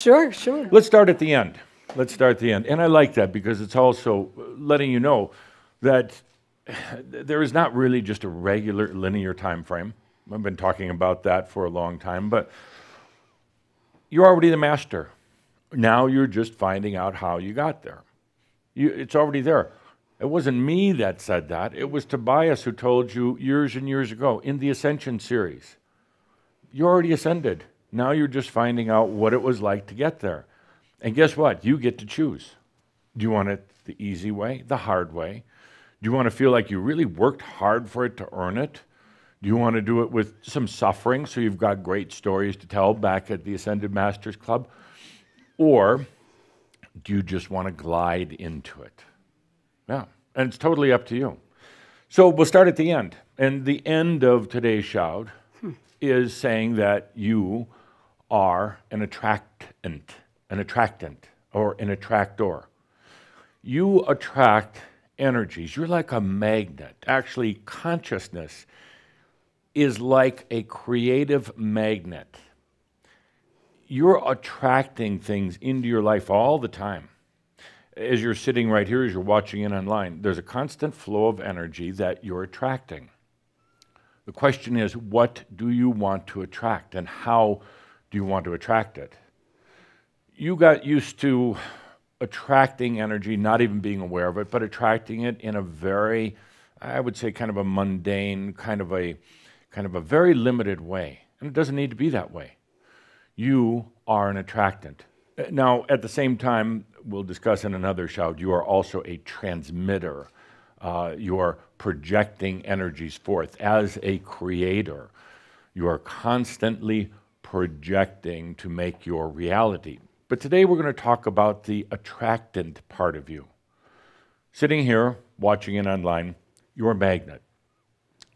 Sure, sure. Let's start at the end. Let's start at the end. And I like that because it's also letting you know that there is not really just a regular linear time frame. I've been talking about that for a long time, but you're already the master. Now you're just finding out how you got there. It's already there. It wasn't me that said that. It was Tobias who told you years and years ago in the Ascension series. You're already ascended. Now you're just finding out what it was like to get there. And guess what? You get to choose. Do you want it the easy way, the hard way? Do you want to feel like you really worked hard for it to earn it? Do you want to do it with some suffering so you've got great stories to tell back at the Ascended Masters Club? Or do you just want to glide into it? Yeah, and it's totally up to you. So we'll start at the end. And the end of today's shout is saying that you are an attractant, or an attractor. You attract energies. You're like a magnet. Actually, consciousness is like a creative magnet. You're attracting things into your life all the time. As you're sitting right here, as you're watching it online, there's a constant flow of energy that you're attracting. The question is, what do you want to attract, and how do you want to attract it? You got used to attracting energy, not even being aware of it, but attracting it in a very, I would say, kind of a mundane, kind of a very limited way. And it doesn't need to be that way. You are an attractant. Now, at the same time, we'll discuss in another shout, you are also a transmitter. You are projecting energies forth. As a creator, you are constantly projecting to make your reality. But today we're going to talk about the attractant part of you. Sitting here, watching it online, you're a magnet.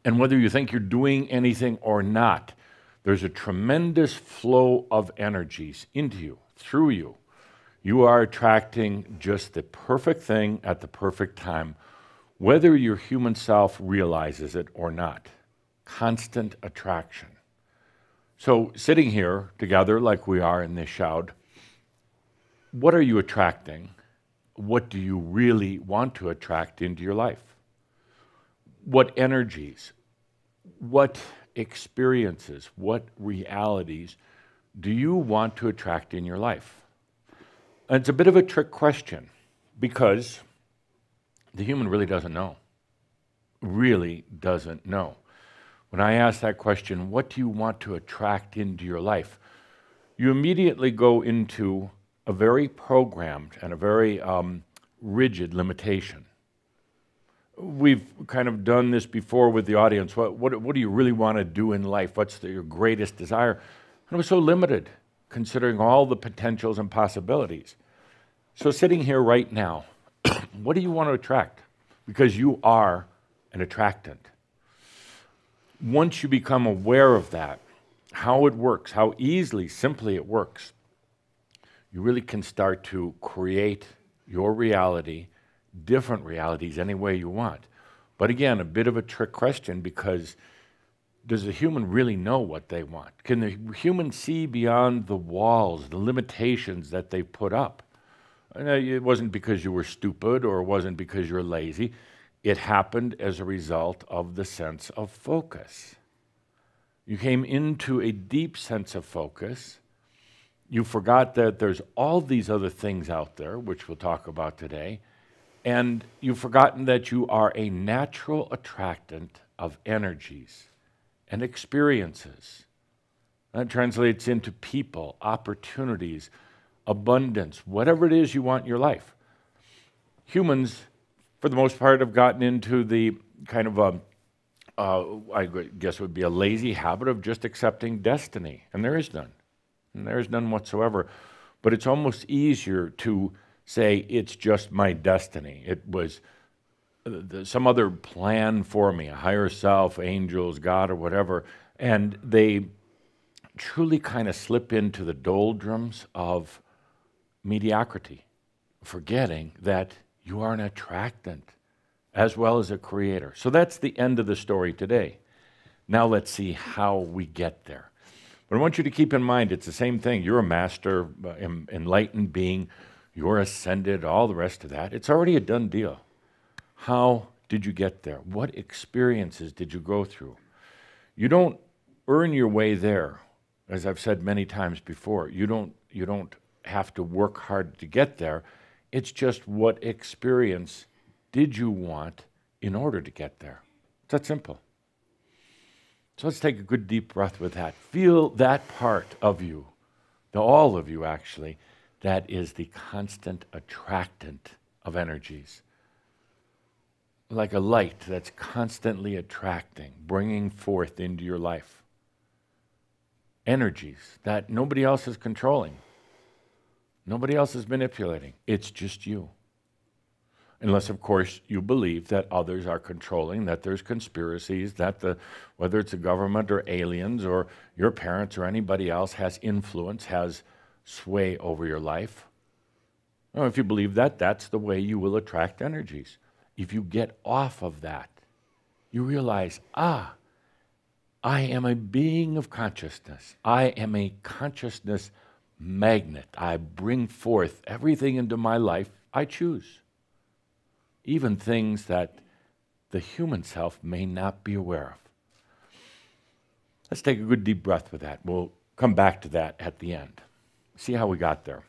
And whether you think you're doing anything or not, there's a tremendous flow of energies into you, through you. You are attracting just the perfect thing at the perfect time, whether your human self realizes it or not. Constant attraction. So sitting here together like we are in this shout, what are you attracting? What do you really want to attract into your life? What energies, what experiences, what realities do you want to attract in your life? And it's a bit of a trick question because the human really doesn't know. Really doesn't know. When I ask that question, what do you want to attract into your life? You immediately go into a very programmed and a very rigid limitation. We've kind of done this before with the audience. What do you really want to do in life? What's your greatest desire? And it was so limited, considering all the potentials and possibilities. So sitting here right now, what do you want to attract? Because you are an attractant. Once you become aware of that, how it works, how easily, simply it works, you really can start to create your reality, different realities, any way you want. But again, a bit of a trick question because does the human really know what they want? Can the human see beyond the walls, the limitations that they put up? It wasn't because you were stupid or it wasn't because you're lazy. It happened as a result of the sense of focus. You came into a deep sense of focus. You forgot that there's all these other things out there, which we'll talk about today, and you've forgotten that you are a natural attractant of energies and experiences. That translates into people, opportunities, abundance, whatever it is you want in your life. Humans, for the most part, have gotten into the kind of I guess it would be a lazy habit of just accepting destiny, and there is none. And there is none whatsoever. But it's almost easier to say it's just my destiny. It was some other plan for me, a higher self, angels, God, or whatever, and they truly kind of slip into the doldrums of mediocrity, forgetting that you are an attractant as well as a creator. So that's the end of the story today. Now let's see how we get there. But I want you to keep in mind, it's the same thing. You're a master, enlightened being. You're ascended, all the rest of that. It's already a done deal. How did you get there? What experiences did you go through? You don't earn your way there. As I've said many times before, you don't have to work hard to get there. It's just what experience did you want in order to get there? It's that simple. So let's take a good deep breath with that. Feel that part of you, all of you actually, that is the constant attractant of energies. Like a light that's constantly attracting, bringing forth into your life energies that nobody else is controlling. Nobody else is manipulating. It's just you. Unless, of course, you believe that others are controlling, that there's conspiracies, that whether it's a government or aliens or your parents or anybody else has influence, has sway over your life. Well, if you believe that, that's the way you will attract energies. If you get off of that, you realize, I am a being of consciousness. I am a consciousness magnet. I bring forth everything into my life I choose. Even things that the human self may not be aware of. Let's take a good deep breath with that. We'll come back to that at the end. See how we got there.